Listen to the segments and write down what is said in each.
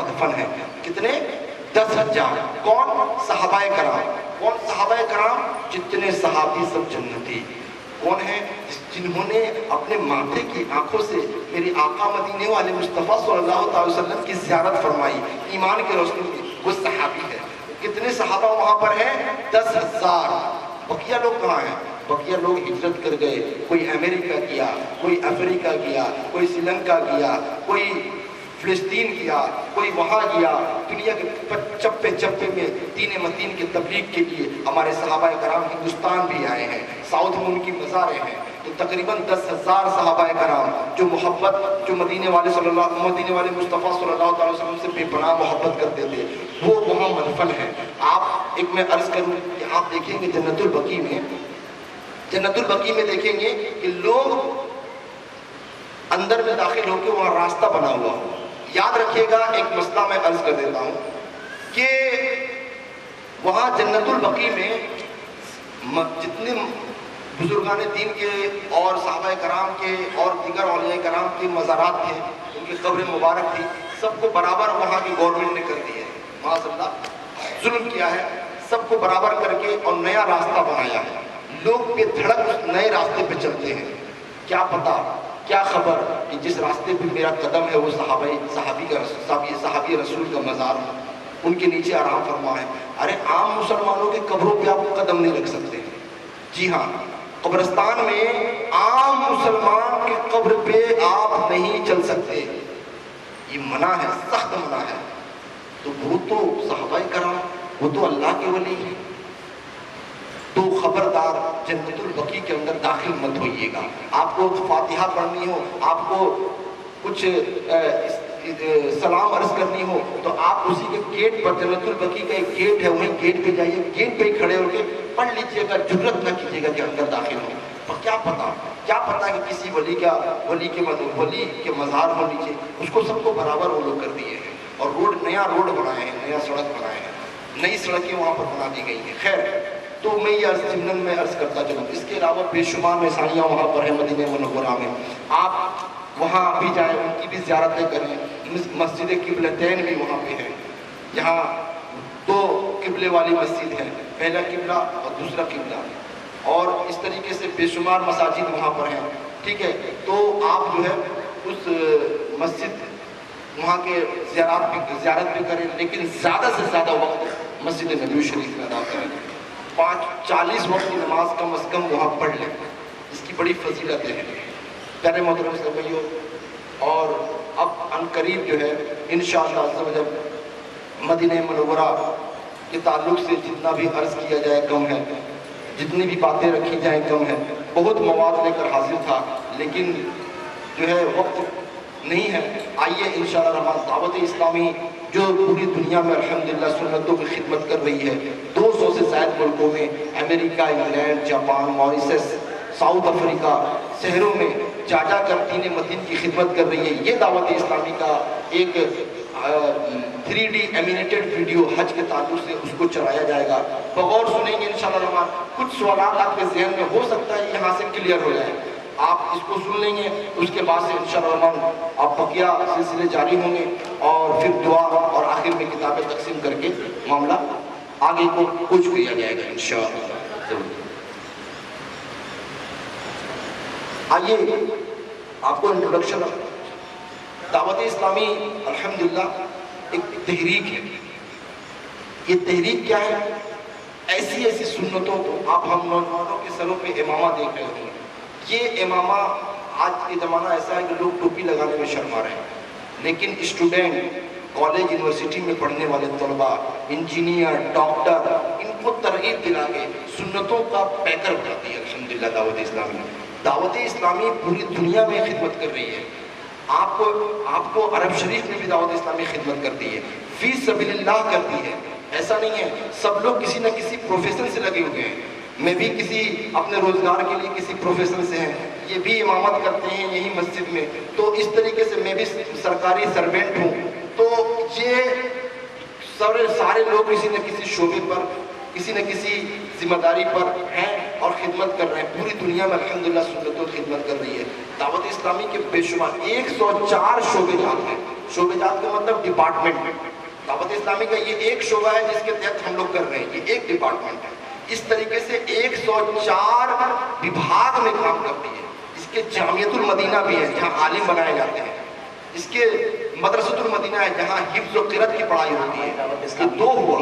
مدفن ہیں. کتنے؟ 10,000. کون؟ صحابہ کرام. کون صحابہ کرام؟ جتنے صحابی سب جنتی. کون ہیں؟ جنہوں نے اپنے ماتھے کی آنکھوں سے میری آقا مدینے والے مصطفیٰ صلی اللہ علیہ وسلم کی زیارت فرمائی ایمان کے روشنی میں، وہ صحابی ہے. کتنے صحابہ وہاں پر ہیں؟ 10,000. بقیہ لوگ کہاں ہیں؟ بقیہ لوگ ہجرت کر گئے. کوئی امریکہ گیا، کوئی افریقہ گیا، کوئی سری لنکا گیا، کوئی فلسطین گیا، کوئی وہاں گیا. دنیا کے چپے چپے میں دین متین کی تبلیغ کے لیے ہمارے صحابہ کرام ہندوستان بھی آئے ہیں. ساؤتھ میں ان کی مزاریں ہیں. تو تقریباً 10,000 صحابہ کرام جو محبت، جو مدینے والے مصطفیٰ صلی اللہ علیہ وسلم سے بے پناہ محبت کرتے تھے، وہ وہاں مدفن ہیں. آپ ایک میں عرض کروں کہ آپ دیکھیں گے جنت البقیع میں دیکھیں گے کہ لوگ اندر میں داخل ہو کے وہاں راستہ بنا ہوا ہو. یاد رکھیے گا، ایک مسئلہ میں عرض کر دیتا ہوں کہ وہاں جنت البقیع میں جتنے بزرگان دین کے اور صحابہ کرام کے اور دیگر اولیاء کرام کے مزارات تھے، ان کی قبر مبارک تھی، سب کو برابر وہاں کی گورنمنٹ نے کر دیا ہے. معاذ اللہ ظلم کیا ہے. سب کو برابر کر کے اور نیا راستہ بنایا ہے. لوگ بے دھڑک اس نئے راستے پہ چلتے ہیں. کیا پتا، کیا خبر کہ جس راستے پہ میرا قدم ہے وہ صحابی رسول کا مزار ہو، ان کے نیچے آرام فرما ہے. ارے عام مسلمانوں کے قبروں پہ آپ قدم نہیں رکھ سکتے. جی ہاں، قبرستان میں عام مسلمان کے قبر پہ آپ نہیں چل سکتے. یہ منع ہے، سخت منع ہے. تو وہ تو صحابہ کرام، وہ تو اللہ کے ولی ہیں. تو خبردار جنت البقیع کے اندر داخل مت ہوئیے گا. آپ کو فاتحہ پڑھنی ہو، آپ کو کچھ سلام عرض کرنی ہو، تو آپ اسی کے گیٹ پر، جنت البقیع کا ایک گیٹ ہے، وہیں گیٹ پہ جائیے، گیٹ پہ ہی کھڑے ہو کے پڑھ لیجیے گا. جرت نہ کیجیے گا کہ اندر داخل ہو. اور کیا پتا کہ کسی ولی کے مزار ہو نیچے. اس کو سب کو برابر وہ لوگ کر دیے ہیں. اور نیا روڈ بنائے ہیں، نیا سڑک بنائے ہیں، نئی سڑکیں وہاں پر بنا دی گئی ہیں. خیر، تو میں یہ ضمن میں عرض کرتا چلوں. اس کے علاوہ بے شمار نشانیاں وہاں پر ہیں مدینہ منورہ میں. آپ وہاں بھی جائیں، ان کی بھی زیارتیں کریں. مسجد قبلتین بھی وہاں پہ ہے. یہاں 2 قبلے والی مسجد ہے، پہلا قبلہ اور دوسرا قبلہ. اور اس طریقے سے بے شمار مساجد وہاں پر ہیں. ٹھیک ہے، تو آپ جو ہے اس مسجد وہاں کے زیارت بھی کریں، لیکن زیادہ سے زیادہ وقت مسجد نبوی شریف میں ادا کریں. 40 وقت کی نماز کم از کم وہاں پڑھ لیں. اس کی بڑی فضیلتیں ہیں پیارے محترم سبھیوں. اور اب ان قریب جو ہے انشاءاللہ عز و جل مدینہ منورہ کے تعلق سے جتنا بھی عرض کیا جائے کم ہے، جتنی بھی باتیں رکھی جائیں کم ہے. بہت مواد لے کر حاضر تھا، لیکن جو ہے وقت نہیں ہے. آئیے انشاءاللہ الرحمن دعوت اسلامی جو پوری دنیا میں الحمدللہ سنتوں کی خدمت کر رہی ہے، 200 سے زائد ملکوں میں، America, England, Japan, Mauritius, South Africa, شہروں میں جا کر دین متین کی خدمت کر رہی ہے. یہ دعوت اسلامی کا ایک 3D اینیمیٹڈ ویڈیو حج کے تعلق سے اس کو چلایا جائے گا. بغور سنیں گے انشاءاللہ الرحمن. کچھ سوالات آپ کے ذہن میں ہو سکتا ہے یہاں سے کلیئر ہو جائے. آپ اس کو سن لیں گے، اس کے بعد سے انشاءاللہ الرحمن آپ بقیہ سلسلے جاری ہوں گے، اور پھر دعا اور آخر میں کتابیں تقسیم کر کے معاملہ آگے کو کچھ کیا جائے گا انشاءاللہ. آئیے آپ کو انٹروڈکشن. دعوت اسلامی الحمدللہ ایک تحریک ہے. یہ تحریک کیا ہے؟ ایسی سنتوں کو آپ ہم نوجوانوں کے سروں پہ امامہ دیکھ رہے ہیں. یہ امامہ آج کے زمانہ ایسا ہے کہ لوگ ٹوپی لگانے میں شرما رہے ہیں، لیکن اسٹوڈنٹ، کالج یونیورسٹی میں پڑھنے والے طلباء، انجینئر، ڈاکٹر، ان کو ترغیب دلا کے سنتوں کا پیکر بناتی ہے الحمدللہ دعوت اسلامی. دعوت اسلامی پوری دنیا میں خدمت کر رہی ہے. آپ کو عرب شریف میں بھی دعوت اسلامی خدمت کرتی ہے، فی سبیل اللہ کرتی ہے. ایسا نہیں ہے سب لوگ کسی نہ کسی پروفیشن سے لگے ہوئے ہیں. میں بھی کسی اپنے روزگار کے لیے کسی پروفیشن سے ہیں، یہ بھی امامت کرتے ہیں یہی مسجد میں. تو اس طریقے سے میں بھی سرکاری سروینٹ ہوں. تو یہ سارے لوگ کسی نہ کسی شعبے پر، کسی نہ کسی ذمہ داری پر ہیں اور خدمت کر رہے ہیں. پوری دنیا میں الحمدللہ سنتوں کی خدمت کر رہی ہے. دعوت اسلامی کے بے شمار 104 شعبے جات ہیں. شعبہ جات کا مطلب ڈپارٹمنٹ. دعوت اسلامی کا یہ ایک شعبہ ہے جس کے تحت ہم لوگ کر رہے ہیں, یہ ایک ڈپارٹمنٹ ہے. اس طریقے سے 104 وبھاگ میں کام کرتی ہے. اس کے جامعۃ المدینہ بھی ہے جہاں عالم بنائے جاتے ہیں. اس کے مدرسۃ المدینہ ہے جہاں حفظ و قرأت کی پڑھائی ہوتی ہے. یہ دو ہوا.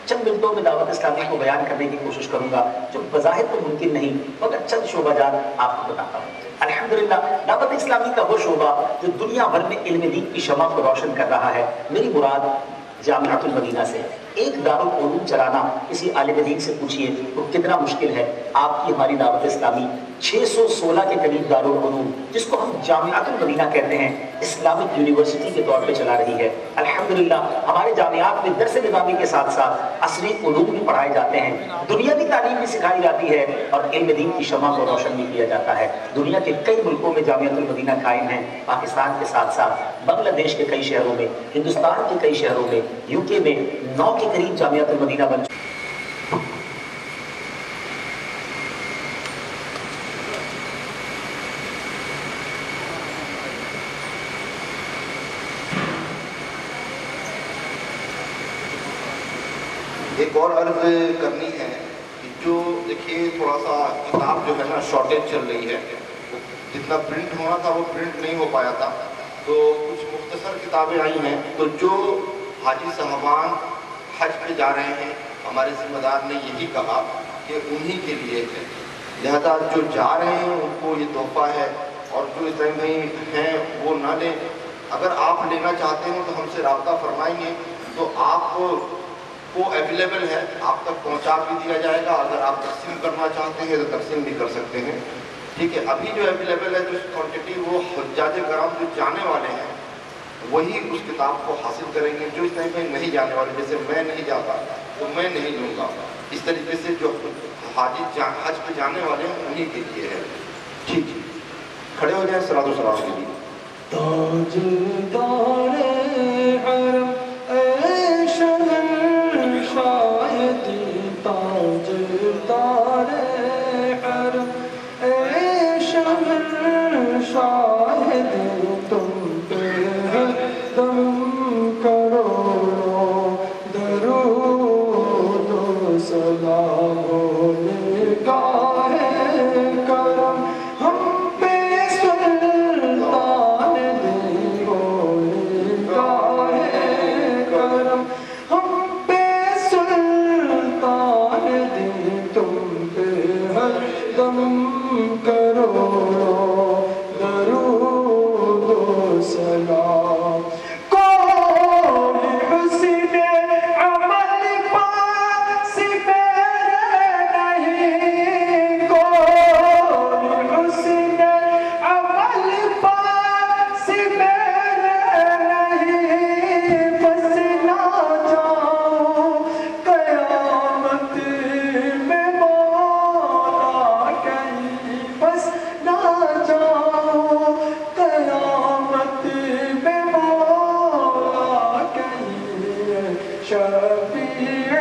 چند منٹوں میں دعوت اسلامی کو بیان کرنے کی کوشش کروں گا جو بظاہر تو ممکن نہیں, مگر چند شعبہ جات آپ کو بتاتا ہوں. الحمدللہ دعوت اسلامی کا وہ شعبہ جو دنیا بھر میں علم دین کی شمع کو روشن کر رہا ہے. میری مراد جامعۃ المدینہ سے. ایک دارالعلوم چلانا کسی عالم دین سے پوچھئے وہ کتنا مشکل ہے. آپ کی ہماری دعوت اسلامی 616 کے قریب دارالعلوم جس کو ہم جامعۃ المدینہ کہتے ہیں اسلامک یونیورسٹی کے طور پہ چلا رہی ہے. الحمدللہ ہمارے جامعات میں درس نظامی کے ساتھ ساتھ عصری علوم بھی پڑھائے جاتے ہیں, دنیاوی تعلیم بھی سکھائی جاتی ہے اور علم دین کی شمع کو روشن بھی کیا جاتا ہے. دنیا کے کئی ملکوں میں جامعۃ المدینہ قائم ہیں. پاکستان کے ساتھ ساتھ بنگلہ دیش کے کئی شہروں میں, ہندوستان کے کئی شہروں میں, یو کے میں 9 کے قریب جامعۃ المدینہ بن چکی. ایک اور عرض کرنی ہے کہ جو دیکھیے تھوڑا سا کتاب جو ہے نا شارٹیج چل رہی ہے. جتنا پرنٹ ہونا تھا وہ پرنٹ نہیں ہو پایا تھا, تو کچھ مختصر کتابیں آئی ہیں. تو جو حاجی صاحبان حج پہ جا رہے ہیں ہمارے ذمہ دار نے یہی کہا کہ انہی کے لیے ہے, لہذا جو جا رہے ہیں ان کو یہ تحفہ ہے, اور جو اس ٹائم میں ہیں وہ نہ لیں. اگر آپ لینا چاہتے ہیں تو ہم سے رابطہ فرمائیں گے تو آپ کو اویلیبل ہے, آپ تک پہنچا بھی دیا جائے گا. اگر آپ تقسیم کرنا چاہتے ہیں تو تقسیم بھی کر سکتے ہیں. ٹھیک ہے, ابھی جو اویلیبل ہے جو کوانٹٹی وہ حجاج کرام جو جانے والے ہیں وہی اس کتاب کو حاصل کریں گے. جو اس ٹائم میں نہیں جانے والے, جیسے میں نہیں جاتا تو میں نہیں لوں گا, اس طریقے سے جو حاجی حج پہ جانے والے ہیں انہی کے لیے ہے. ٹھیک ہے, کھڑے ہو جائیں صلاۃ و سلام کے لیے. تاجدار حرم اے شہنشاہ دی, تاجدار حرم اے شہنشاہ دی, تم پہ دم کرو درود و سلام و نگاہ کرم. ہم پہ سلطان دی ہو نگاہ کرم, ہم پہ سلطان دی, تم پہ ہر دم کرو درود و سلام. کوئی حسن عمل پاس میرے نہیں, کوئی حسن عمل پاس میرے نہیں, بس نہ جاؤں قیامت میں مولا کہیں, بس نہ جاؤں قیامت میں مولا کہیں. شفیع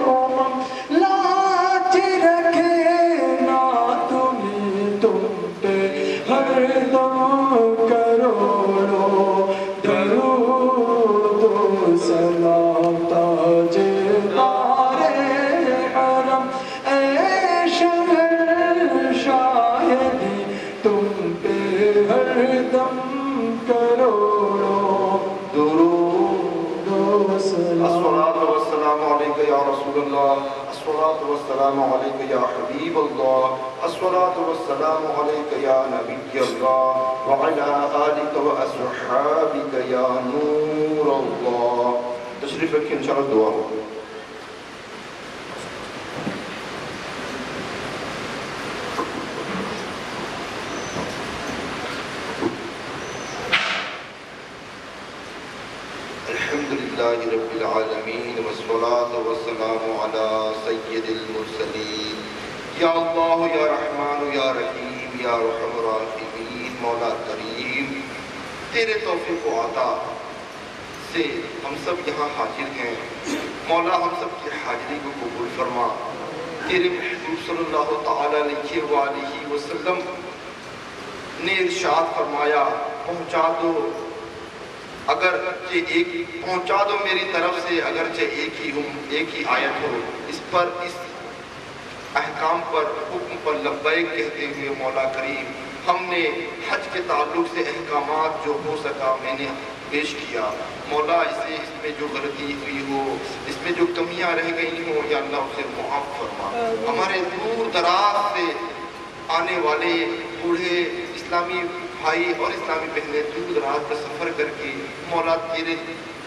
امم لاج رکھنا تمہیں, تم پہ ہر دم کروڑوں درود و سلام. تاجدار حرم اے شہنشاہ دی, تم پہ ہر دم کروڑوں درود و سلام. الصلاۃ والسلام علیک یا رسول اللہ, الصلاۃ والسلام علیک یا حبیب اللہ, الصلاۃ والسلام علیک یا نبی اللہ, وعلی آلک و اصحابک یا نور اللہ. تشریف رکھیں, انشاءاللہ دعا ہوگی. الحمدللہ رب العالمین والصلاة والسلام علی سید المرسلین. یا اللہ یا رحمان یا رحیم یا رحم الراحمین, مولا کریم تیرے توفیق و عطا سے ہم سب یہاں حاضر ہیں. مولا ہم سب کی حاضری کو قبول فرما. تیرے محبوب صلی اللہ تعالی علیہ وآلہ وسلم نے ارشاد فرمایا پہنچا دو اگرچہ ایک پہنچا دو میری طرف سے اگرچہ ایک ہی آیت ہو. اس پر اس احکام پر حکم پر لبیک کہتے ہوئے مولا کریم ہم نے حج کے تعلق سے احکامات جو ہو سکا میں نے پیش کیا. مولا اس میں جو غلطی ہوئی ہو, اس میں جو کمیاں رہ گئی ہوں, یا اللہ اسے معاف فرما. ہمارے دور دراز سے آنے والے بوڑھے اسلامی بھائی اور اسلامی بہنیں دور دراز پر سفر کر کے مولا تیرے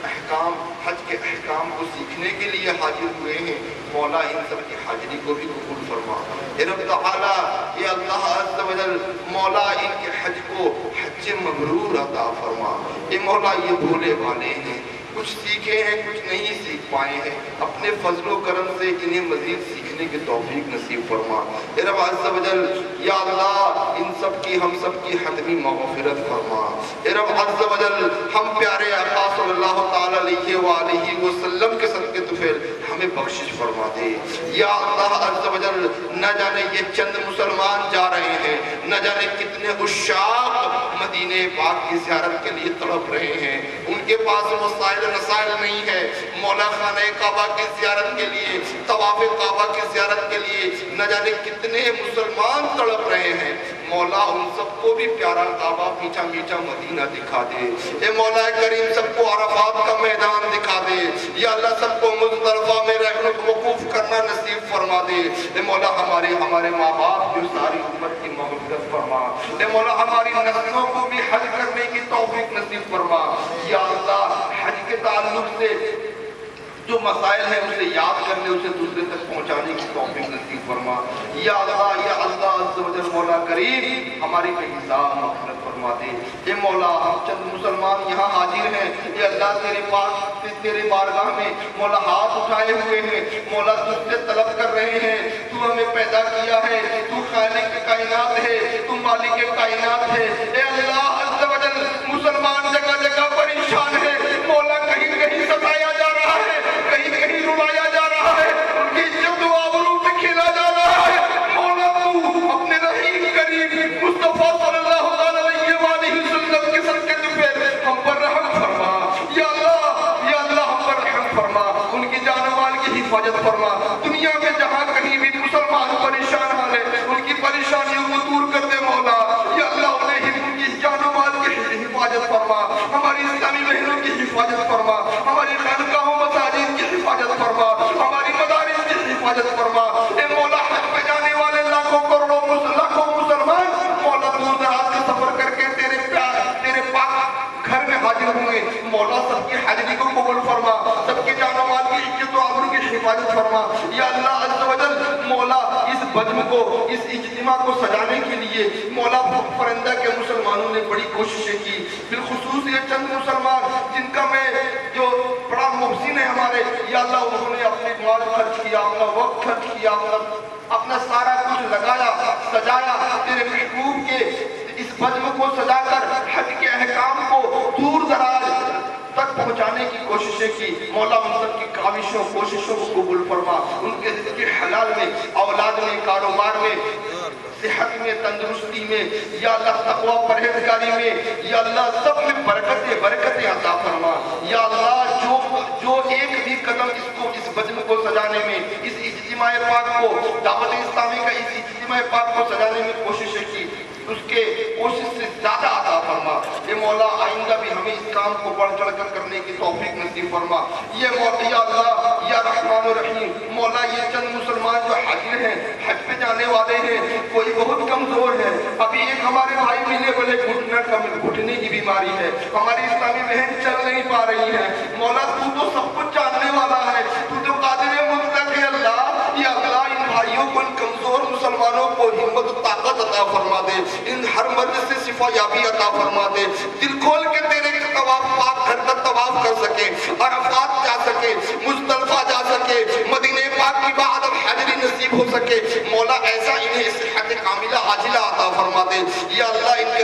احکام حج کے احکام کو سیکھنے کے لیے حاضر ہوئے ہیں. مولا ان سب کی حاضری کو بھی قبول فرما. اے رب تعالی, یا اللہ عز و جل, مولا ان کے حج کو حج مبرور عطا فرما. اے مولا یہ بھولے والے ہیں, کچھ سیکھے ہیں کچھ نہیں سیکھ پائے ہیں, اپنے فضل و کرم سے انہیں مزید سیکھنے کی توفیق نصیب فرما. اے رب عز و جل, یا اللہ ان سب کی ہم سب کی حتمی مغفرت فرما. اے رب عز و جل, ہم پیارے آقا صلی اللہ تعالی علیہ وآلہ وسلم کے صدقے طفیل ہمیں بخشش فرما دے. یا اللہ عز و جل, نہ جانے یہ چند مسلمان جا رہے ہیں, نہ جانے کتنے عشاق مدینہ پاک کی زیارت کے لیے تڑپ رہے ہیں, ان کے پاس وسائل رسائل نہیں ہے مولا خانہ کعبہ کی زیارت کے لیے, طواف کعبہ کی زیارت کے لیے. نہ جانے کتنے مسلمان تڑپ رہے ہیں. مولا ان سب کو بھی پیارا کعبہ, میٹھا میٹھا مدینہ دکھا دے. اے مولا کریم سب کو عرفات کا میدان دکھا دے. یا اللہ سب کو مزدلفہ میں رہنے کو وقوف کرنا نصیب فرما دے. اے مولا ہمارے ماں باپ جو ساری امت کی مغفرت فرما. اے مولا ہماری نسلوں کو بھی حج کرنے کی توفیق نصیب فرما. یا اللہ حج کے تعلق سے جو مسائل ہیں اسے یاد کرنے, اسے دوسرے تک پہنچانے کی توفیق نصیب فرما. یا اللہ عز و جل, مولا کریم ہماری بے حساب مغفرت فرما دے. اے مولا ہم چند مسلمان یہاں حاضر ہیں, اے اللہ تیرے پاس تیرے بارگاہ میں مولا ہاتھ اٹھائے ہوئے ہیں. مولا تجھ سے طلب کر رہے ہیں, تو ہمیں پیدا کیا ہے, تو خالق کائنات ہے, تو مالک کائنات ہے. اے اللہ عز و جل, مسلمان جگہ جگہ پریشان ہے. مولا کہیں کہیں ستایا جا رہا ہے, کہیں کہیں رلایا جا رہا ہے, ان کی عزت و آبرو سے کھیلا جا رہا ہے. مولا تو اپنے رحیم کریم مصطفیٰ صلی اللہ علیہ وآلہ وسلم کے صدقے پہ ہم پر رحم فرما. یا اللہ ہم پر رحم فرما, ان کی جان و مال کی حفاظت فرما. دنیا میں جہاں کہیں بھی مسلمان پریشان حال ہے, ان کی پریشانیوں کو دور کر دے مولا. یا اللہ انہیں ان کی جان و مال کی حفاظت فرما, ہماری اسلامی بہنوں کی حفاظت فرما, ہماری خانقاہوں مساجد کی حفاظت فرما, ہماری مدارس کی حفاظت فرما. اے مولا حج پہ جانے والے لاکھوں کروڑوں مسلمان مولا دور دراز سے سفر کر کے تیرے پاک گھر میں حاضر ہوئے. مولا سب کی حاضری کو قبول فرما, سب کے جان و مال کی عزت و آبرو کی حفاظت فرما. یا اللہ عز و جل, مولا اس بزم کو, اس اجتماع کو سجانے کے لیے مولا پرندہ کے مسلمانوں نے بڑی کوششیں کی. بالخصوص یہ چند مسلمان جن کا میں جو بڑا محسن ہے ہمارے, یا اللہ انہوں نے اپنے مال خرچ کیا, اپنا وقت خرچ کیا, اپنا سارا کچھ لگایا سجایا تیرے محبوب کے اس بزم کو سجا کر حج کے احکام کو دور دراز تک پہنچانے کی کوششیں کی. مولا ان سب کی کاوشوں کوششوں کو قبول فرما. ان کے رزق حلال میں, اولاد میں, کاروبار میں, صحت میں, تندرستی میں, یا اللہ تقوی پرہیزگاری میں, یا اللہ سب میں برکتیں عطا فرما. یا اللہ جو ایک بھی قدم اس بزم کو سجانے میں, اس اجتماع پاک کو, دعوت اسلامی کا اس اجتماع پاک کو سجانے میں کوششیں کی, اس کے کوشش سے زیادہ عطا فرما. اے مولا آئندہ بھی ہمیں اس کام کو بڑھ چڑھ کر کرنے کی توفیق نصیب فرما. یہ مولا یا اللہ یا رحمان و رحیم, مولا یہ چند مسلمان جو حاضر ہیں, حج پہ جانے والے ہیں, کوئی بہت کمزور ہے. ابھی ایک ہمارے بھائی ملے بولے گھٹنے کی بیماری ہے, ہماری اسلامی بہن چل نہیں پا رہی ہے. مولا تو سب کچھ جاننے والا ہے, تو قادر مطلق ہے. اللہ یا اللہ ان بھائیوں کو, ان کمزور مسلمانوں کو ہمت و طاقت عطا فرما دے, ان ہر مرض سے شفا یابی عطا فرما دے. دل کھول کے تیرے طواف پاک گھر تک طواف کر سکے, عرفات جا سکے, مزدلفہ جا سکے, مدینہ پاک کی بعد اب حاضری نصیب ہو سکے. مولا ایسا انہیں صحت کاملہ عاجلہ عطا فرما دے. یا اللہ ان کے